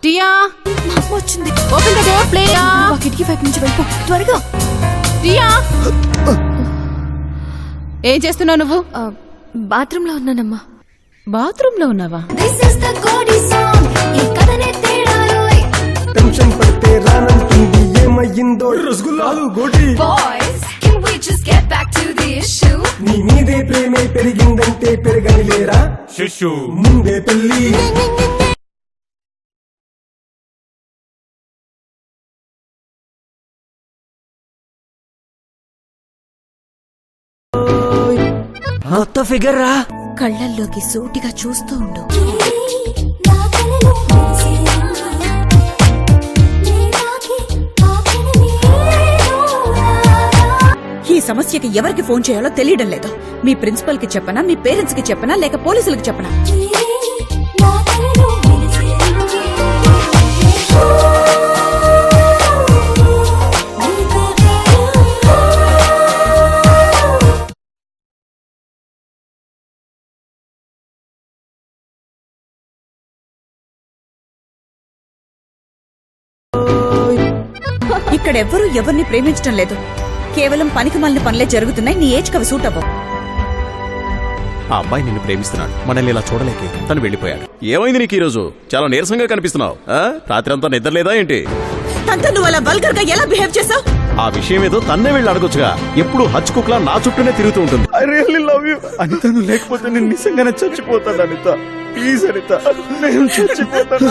రియా వచ్చింది. Open the door please. కిటికీ వైపు నుంచి వెళ్ళిపో త్వరగా. రియా ఏం చేస్తున్నావు నువ్వు? బాత్రూమ్ లో ఉన్నానమ్మా. బాత్రూమ్ లో ఉన్నావా? టెన్షన్ పడితే రానంటుంది ఏమయ్యిందో రసగుల్లాలు గోటి. నీ మీదే ప్రేమే పెరిగిందంటే పెరగని లేరా శిశు ముందే పెళ్లి. కొత్త ఫిగర్ రా. కళ్ళల్లోకి సూటిగా చూస్తూ ఉండు. ఈ సమస్యకి ఎవరికి ఫోన్ చేయాలో తెలియడం లేదు. మీ ప్రిన్సిపల్ కి చెప్పనా, మీ పేరెంట్స్ కి చెప్పనా, లేక పోలీసులకు చెప్పనా? ఇక్కడెవ్వరూ ఎవరిని ప్రేమించడం లేదు. కేవలం పనికిమాలిన పనులే జరుగుతున్నాయి. నీ ఏజ్ కవి సూట్ అవ్వవు. ఆ అబ్బాయి నిన్ను ప్రేమిస్తున్నాడు. మనల్ని ఇలా చూడలేక తను వెళ్ళిపోయాడు. ఏమైంది నీకు ఈరోజు? చాలా నీరసంగా కనిపిస్తున్నావు. రాత్రి అంతా నిద్ర లేదా ఏంటి? తనతో నువ్వు అలా వల్గర్ గా ఎలా బిహేవ్ చేసావు? ఆ విషయం ఏదో తన్నే వెళ్ళి అడగొచ్చుగా. ఎప్పుడు హచ్ కుక్లా నా చుట్టూనే తిరుగుతూ ఉంటుంది. I really love you Anitha. నువ్వు లేకపోతే నేను నిజంగానే చచ్చిపోతాను అనిత. ప్లీజ్ అనిత, నేను చచ్చిపోతాను.